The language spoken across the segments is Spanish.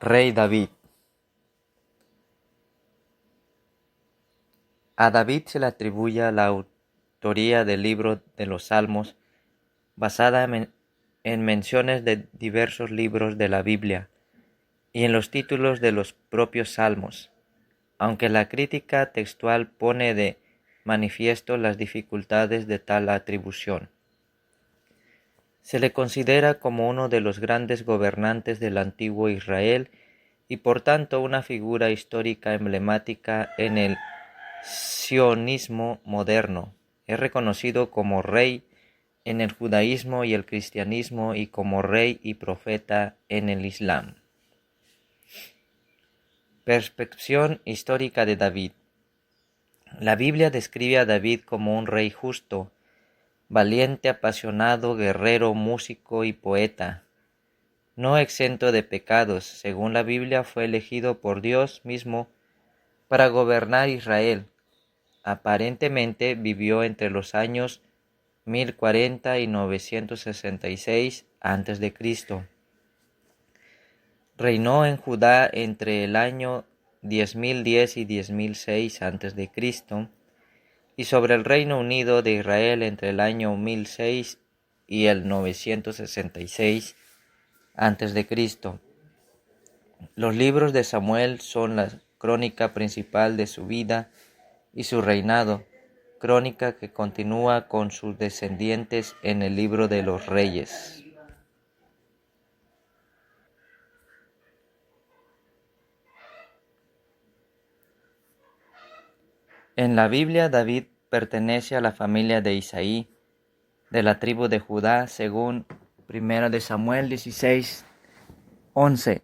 Rey David. A David se le atribuye la autoría del libro de los Salmos, basada en menciones de diversos libros de la Biblia y en los títulos de los propios Salmos, aunque la crítica textual pone de manifiesto las dificultades de tal atribución. Se le considera como uno de los grandes gobernantes del antiguo Israel y por tanto una figura histórica emblemática en el sionismo moderno. Es reconocido como rey en el judaísmo y el cristianismo y como rey y profeta en el Islam. Perspección histórica de David. La Biblia describe a David como un rey justo, valiente, apasionado, guerrero, músico y poeta. No exento de pecados, según la Biblia fue elegido por Dios mismo para gobernar Israel. Aparentemente vivió entre los años 1040 y 966 a.C. Reinó en Judá entre el año 10.010 y 10.006 a.C. y sobre el Reino Unido de Israel entre el año 1006 y el 966 a.C. Los libros de Samuel son la crónica principal de su vida y su reinado, crónica que continúa con sus descendientes en el libro de los Reyes. En la Biblia, David pertenece a la familia de Isaí, de la tribu de Judá, según 1 de Samuel 16:11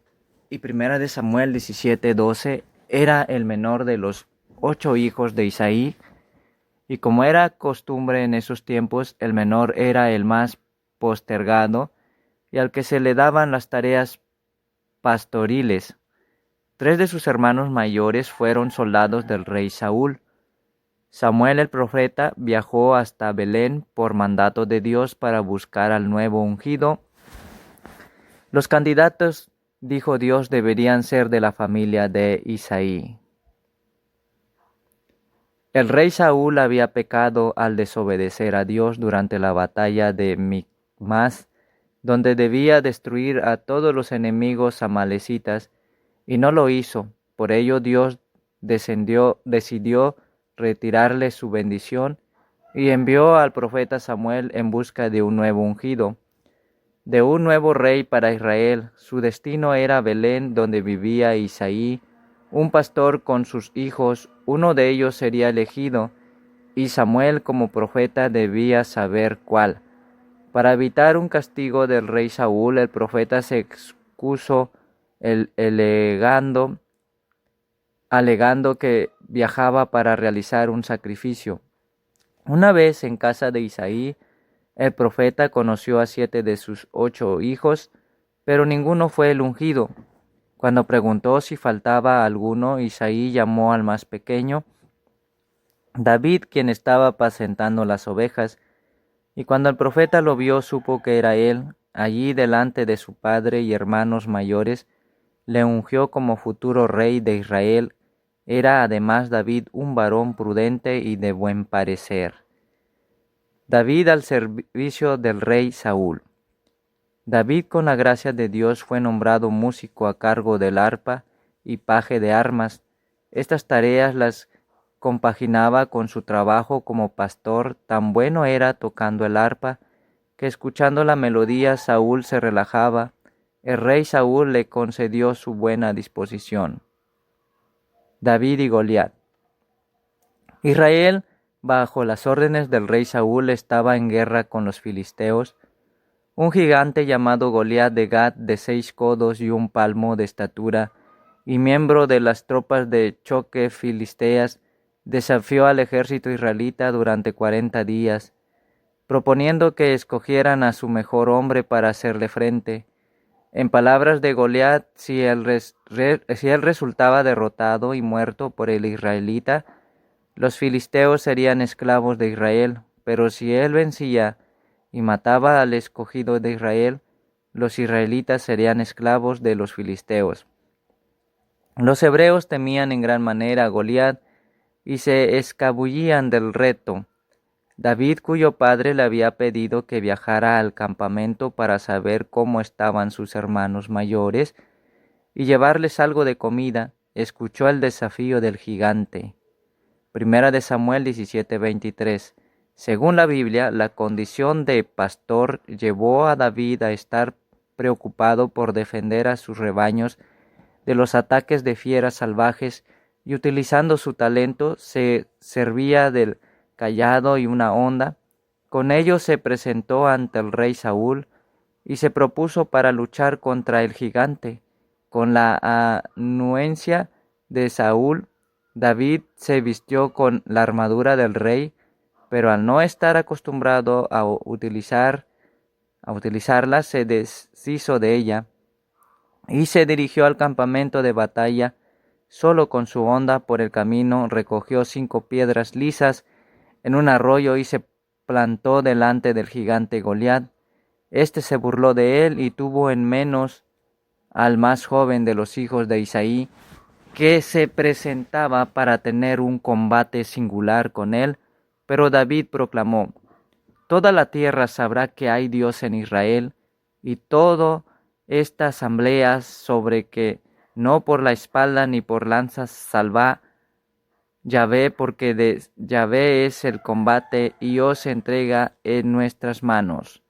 y 1 de Samuel 17:12. Era el menor de los 8 hijos de Isaí, y como era costumbre en esos tiempos, el menor era el más postergado y al que se le daban las tareas pastoriles. 3 de sus hermanos mayores fueron soldados del rey Saúl. Samuel el profeta viajó hasta Belén por mandato de Dios para buscar al nuevo ungido. Los candidatos, dijo Dios, deberían ser de la familia de Isaí. El rey Saúl había pecado al desobedecer a Dios durante la batalla de Micmas, donde debía destruir a todos los enemigos amalecitas, y no lo hizo. Por ello Dios decidió retirarle su bendición y envió al profeta Samuel en busca de un nuevo ungido, de un nuevo rey para Israel. Su destino era Belén, donde vivía Isaí, un pastor con sus hijos. Uno de ellos sería elegido, y Samuel como profeta debía saber cuál. Para evitar un castigo del rey Saúl, el profeta se excusó alegando que viajaba para realizar un sacrificio. Una vez en casa de Isaí, el profeta conoció a 7 de sus 8 hijos, pero ninguno fue el ungido. Cuando preguntó si faltaba alguno, Isaí llamó al más pequeño, David, quien estaba apacentando las ovejas, y cuando el profeta lo vio, supo que era él. Allí delante de su padre y hermanos mayores, le ungió como futuro rey de Israel. Era además David un varón prudente y de buen parecer. David al servicio del rey Saúl. David, con la gracia de Dios, fue nombrado músico a cargo del arpa y paje de armas. Estas tareas las compaginaba con su trabajo como pastor. Tan bueno era tocando el arpa, que escuchando la melodía Saúl se relajaba. El rey Saúl le concedió su buena disposición. David y Goliat. Israel, bajo las órdenes del rey Saúl, estaba en guerra con los filisteos. Un gigante llamado Goliat de Gat, de 6 codos y 1 palmo de estatura, y miembro de las tropas de choque filisteas, desafió al ejército israelita durante 40 días, proponiendo que escogieran a su mejor hombre para hacerle frente. En palabras de Goliat, si él resultaba derrotado y muerto por el israelita, los filisteos serían esclavos de Israel, pero si él vencía y mataba al escogido de Israel, los israelitas serían esclavos de los filisteos. Los hebreos temían en gran manera a Goliat y se escabullían del reto. David, cuyo padre le había pedido que viajara al campamento para saber cómo estaban sus hermanos mayores y llevarles algo de comida, escuchó el desafío del gigante. Primera de Samuel 17:23. Según la Biblia, la condición de pastor llevó a David a estar preocupado por defender a sus rebaños de los ataques de fieras salvajes y utilizando su talento se servía del cayado y una honda. Con ello se presentó ante el rey Saúl y se propuso para luchar contra el gigante. Con la anuencia de Saúl, David se vistió con la armadura del rey, pero al no estar acostumbrado a utilizarla, se deshizo de ella y se dirigió al campamento de batalla. Solo con su honda por el camino recogió 5 piedras lisas en un arroyo y se plantó delante del gigante Goliat. Este se burló de él y tuvo en menos al más joven de los hijos de Isaí, que se presentaba para tener un combate singular con él. Pero David proclamó: toda la tierra sabrá que hay Dios en Israel, y toda esta asamblea sobre que no por la espalda ni por lanzas salva Yahvé, porque de Yahvé es el combate y os entrega en nuestras manos.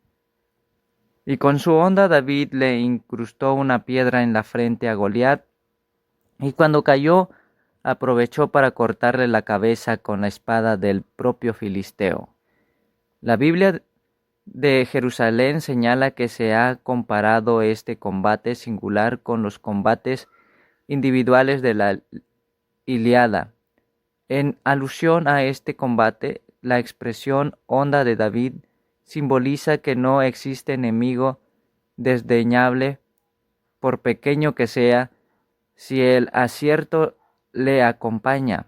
Y con su honda David le incrustó una piedra en la frente a Goliat, y cuando cayó, aprovechó para cortarle la cabeza con la espada del propio filisteo. La Biblia de Jerusalén señala que se ha comparado este combate singular con los combates individuales de la Ilíada. En alusión a este combate, la expresión honda de David simboliza que no existe enemigo desdeñable, por pequeño que sea, si el acierto le acompaña.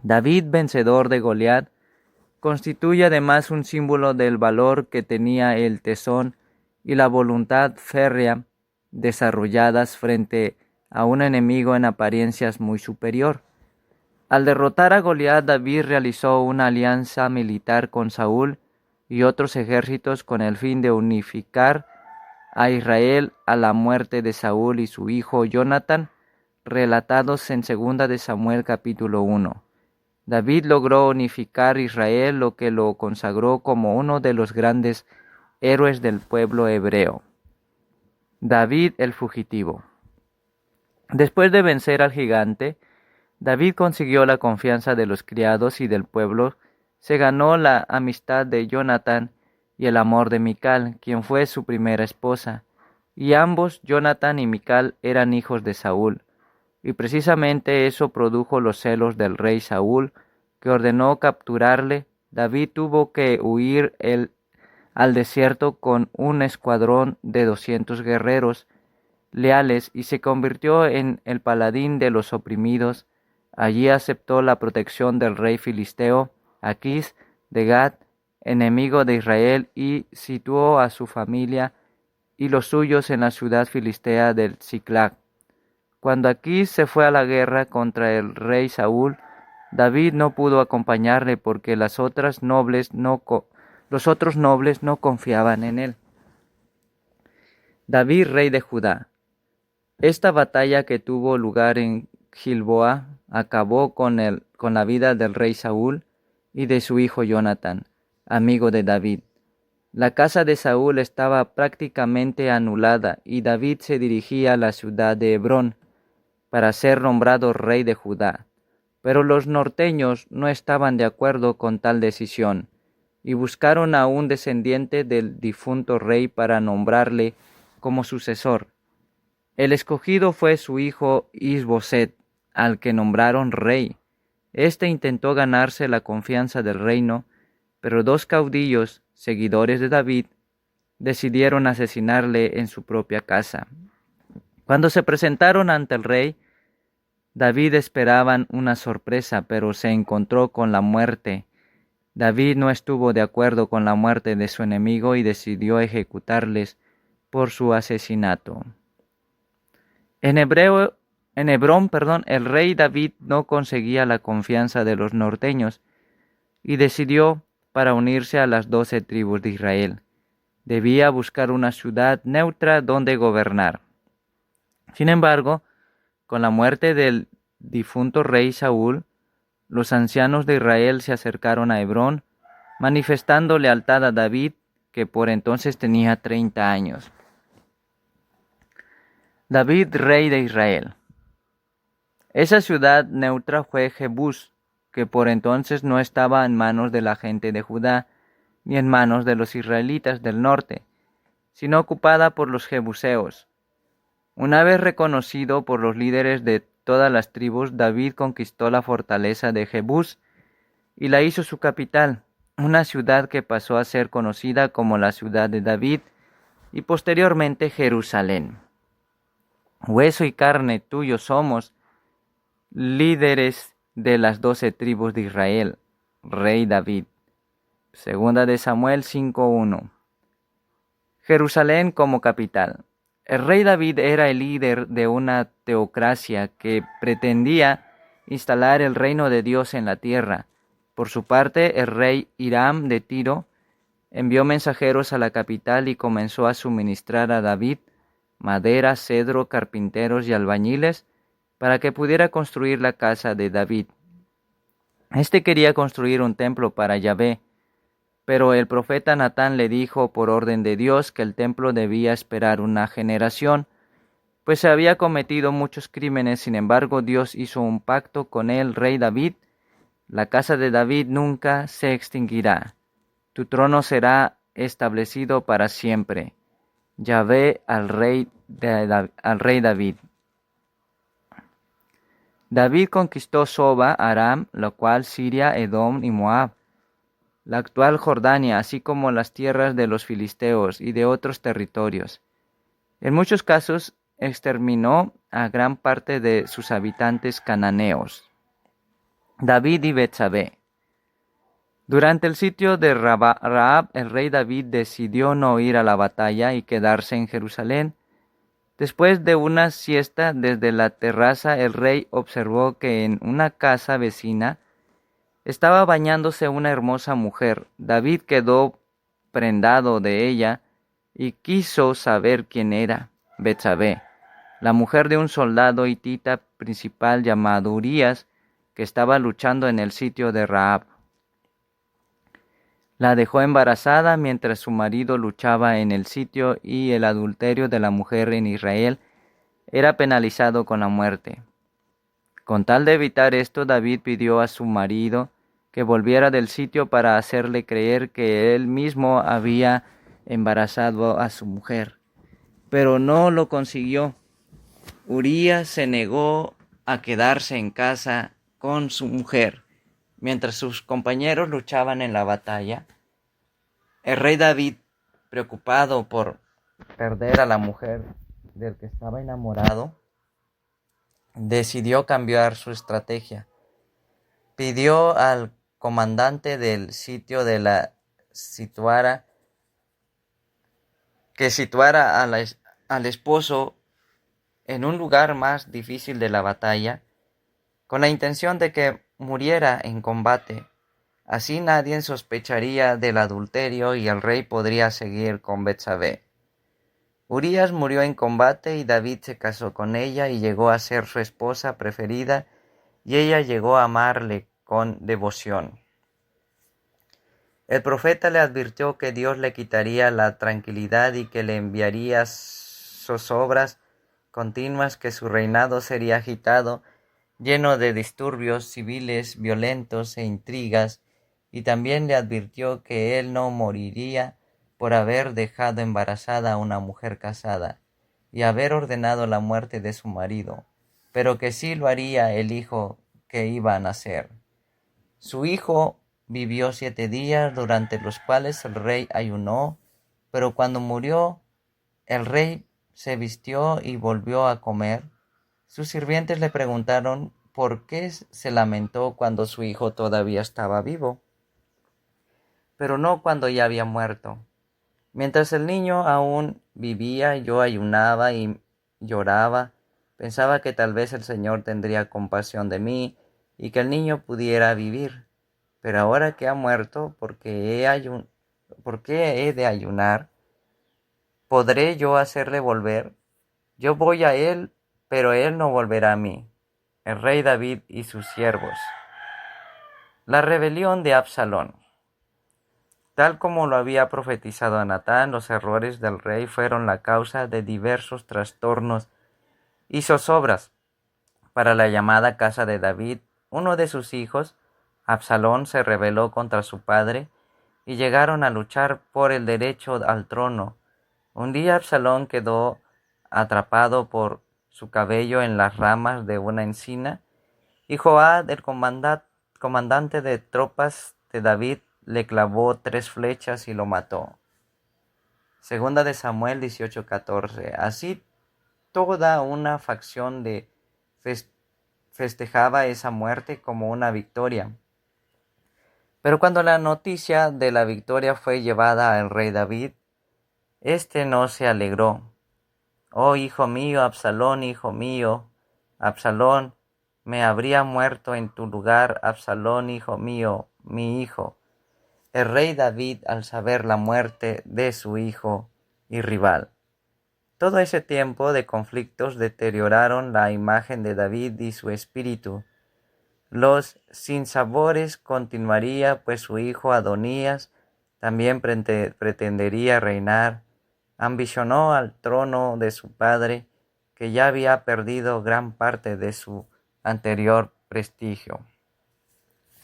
David, vencedor de Goliat, constituye además un símbolo del valor que tenía el tesón y la voluntad férrea desarrolladas frente a un enemigo en apariencias muy superior. Al derrotar a Goliat, David realizó una alianza militar con Saúl y otros ejércitos con el fin de unificar a Israel a la muerte de Saúl y su hijo Jonatán, relatados en 2 de Samuel capítulo 1. David logró unificar Israel, lo que lo consagró como uno de los grandes héroes del pueblo hebreo. David el fugitivo. Después de vencer al gigante, David consiguió la confianza de los criados y del pueblo, se ganó la amistad de Jonatán y el amor de Mical, quien fue su primera esposa, y ambos, Jonatán y Mical, eran hijos de Saúl, y precisamente eso produjo los celos del rey Saúl, que ordenó capturarle. David tuvo que huir al desierto con un escuadrón de 200 guerreros leales y se convirtió en el paladín de los oprimidos. Allí aceptó la protección del rey filisteo Aquís de Gat, enemigo de Israel, y situó a su familia y los suyos en la ciudad filistea del Siclag. Cuando Aquís se fue a la guerra contra el rey Saúl, David no pudo acompañarle porque los otros nobles no confiaban en él. David, rey de Judá. Esta batalla, que tuvo lugar en Gilboa, acabó con la vida del rey Saúl y de su hijo Jonatán, amigo de David. La casa de Saúl estaba prácticamente anulada y David se dirigía a la ciudad de Hebrón para ser nombrado rey de Judá. Pero los norteños no estaban de acuerdo con tal decisión y buscaron a un descendiente del difunto rey para nombrarle como sucesor. El escogido fue su hijo Isboset, al que nombraron rey. Este intentó ganarse la confianza del reino, pero 2 caudillos, seguidores de David, decidieron asesinarle en su propia casa. Cuando se presentaron ante el rey, David esperaban una sorpresa, pero se encontró con la muerte. David no estuvo de acuerdo con la muerte de su enemigo y decidió ejecutarles por su asesinato. En hebreo, En Hebrón, el rey David no conseguía la confianza de los norteños y decidió para unirse a las 12 tribus de Israel. Debía buscar una ciudad neutra donde gobernar. Sin embargo, con la muerte del difunto rey Saúl, los ancianos de Israel se acercaron a Hebrón, manifestando lealtad a David, que por entonces tenía 30 años. David, rey de Israel. Esa ciudad neutra fue Jebús, que por entonces no estaba en manos de la gente de Judá, ni en manos de los israelitas del norte, sino ocupada por los jebuseos. Una vez reconocido por los líderes de todas las tribus, David conquistó la fortaleza de Jebús y la hizo su capital, una ciudad que pasó a ser conocida como la ciudad de David y posteriormente Jerusalén. Hueso y carne tuyo somos, líderes de las 12 tribus de Israel, rey David. Segunda de Samuel 5:1. Jerusalén como capital. El rey David era el líder de una teocracia que pretendía instalar el reino de Dios en la tierra. Por su parte, el rey Hiram de Tiro envió mensajeros a la capital y comenzó a suministrar a David madera, cedro, carpinteros y albañiles para que pudiera construir la casa de David. Este quería construir un templo para Yahvé, pero el profeta Natán le dijo por orden de Dios que el templo debía esperar una generación, pues se había cometido muchos crímenes. Sin embargo, Dios hizo un pacto con el rey David. La casa de David nunca se extinguirá. Tu trono será establecido para siempre. Yahvé al rey David. David conquistó Soba, Aram, lo cual Siria, Edom y Moab, la actual Jordania, así como las tierras de los filisteos y de otros territorios. En muchos casos exterminó a gran parte de sus habitantes cananeos. David y Betsabé. Durante el sitio de Rahab, el rey David decidió no ir a la batalla y quedarse en Jerusalén. Después de una siesta desde la terraza, el rey observó que en una casa vecina estaba bañándose una hermosa mujer. David quedó prendado de ella y quiso saber quién era. Betsabé, la mujer de un soldado hitita principal llamado Urías, que estaba luchando en el sitio de Rahab. La dejó embarazada mientras su marido luchaba en el sitio, y el adulterio de la mujer en Israel era penalizado con la muerte. Con tal de evitar esto, David pidió a su marido que volviera del sitio para hacerle creer que él mismo había embarazado a su mujer, pero no lo consiguió. Urías se negó a quedarse en casa con su mujer mientras sus compañeros luchaban en la batalla. El rey David, preocupado por perder a la mujer del que estaba enamorado, decidió cambiar su estrategia. Pidió al comandante del sitio que situara al esposo en un lugar más difícil de la batalla, con la intención de que muriera en combate. Así nadie sospecharía del adulterio y el rey podría seguir con Betsabé. Urías murió en combate y David se casó con ella y llegó a ser su esposa preferida, y ella llegó a amarle con devoción. El profeta le advirtió que Dios le quitaría la tranquilidad y que le enviaría zozobras continuas, que su reinado sería agitado, lleno de disturbios civiles violentos e intrigas, y también le advirtió que él no moriría por haber dejado embarazada a una mujer casada y haber ordenado la muerte de su marido, pero que sí lo haría el hijo que iba a nacer. Su hijo vivió 7 días, durante los cuales el rey ayunó, pero cuando murió, el rey se vistió y volvió a comer. Sus sirvientes le preguntaron por qué se lamentó cuando su hijo todavía estaba vivo, pero no cuando ya había muerto. Mientras el niño aún vivía, yo ayunaba y lloraba Pensaba que tal vez el Señor tendría compasión de mí y que el niño pudiera vivir. Pero ahora que ha muerto, ¿por qué he de ayunar? ¿Podré yo hacerle volver? Yo voy a él, pero él no volverá a mí. El rey David y sus siervos. La rebelión de Absalón. Tal como lo había profetizado Natán, los errores del rey fueron la causa de diversos trastornos y zozobras para la llamada casa de David. Uno de sus hijos, Absalón, se rebeló contra su padre y llegaron a luchar por el derecho al trono. Un día Absalón quedó atrapado por su cabello en las ramas de una encina y Joab, el comandante de tropas de David, le clavó 3 flechas y lo mató. Segunda de Samuel 18:14. Así toda una facción festejaba esa muerte como una victoria. Pero cuando la noticia de la victoria fue llevada al rey David, éste no se alegró. Oh, hijo mío, Absalón, me habría muerto en tu lugar, Absalón, hijo mío, mi hijo. El rey David, al saber la muerte de su hijo y rival. Todo ese tiempo de conflictos deterioraron la imagen de David y su espíritu. Los sinsabores continuaría, pues su hijo Adonías también pretendería reinar. Ambicionó al trono de su padre, que ya había perdido gran parte de su anterior prestigio.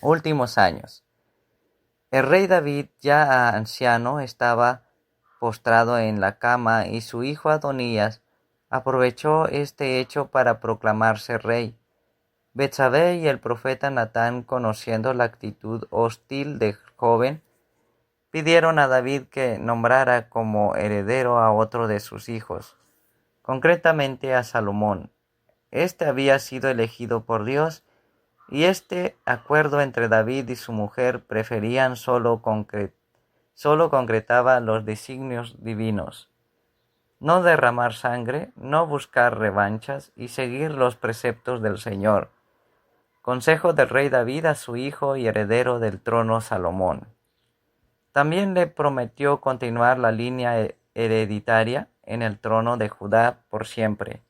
Últimos años. El rey David, ya anciano, estaba postrado en la cama y su hijo Adonías aprovechó este hecho para proclamarse rey. Betsabé y el profeta Natán, conociendo la actitud hostil del joven, pidieron a David que nombrara como heredero a otro de sus hijos, concretamente a Salomón. Este había sido elegido por Dios, y este acuerdo entre David y su mujer solo concretaba los designios divinos: no derramar sangre, no buscar revanchas y seguir los preceptos del Señor. Consejo del rey David a su hijo y heredero del trono Salomón. También le prometió continuar la línea hereditaria en el trono de Judá por siempre.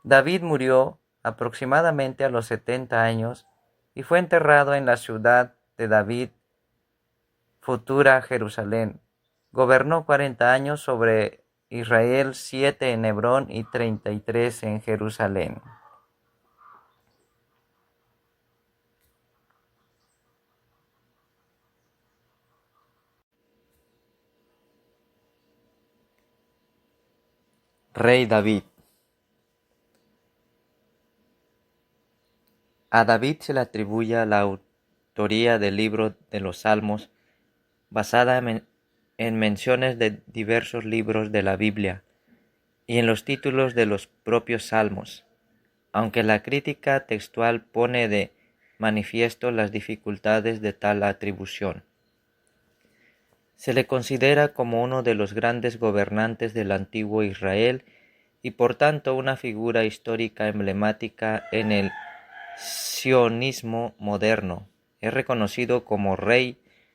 David murió aproximadamente a los 70 años y fue enterrado en la ciudad de David, futura Jerusalén. Gobernó 40 años sobre Israel, 7 en Hebrón y 33 en Jerusalén. Rey David. A David se le atribuye la autoría del libro de los Salmos, basada en menciones de diversos libros de la Biblia y en los títulos de los propios Salmos, aunque la crítica textual pone de manifiesto las dificultades de tal atribución. Se le considera como uno de los grandes gobernantes del antiguo Israel y por tanto una figura histórica emblemática en el sionismo moderno. Es reconocido como rey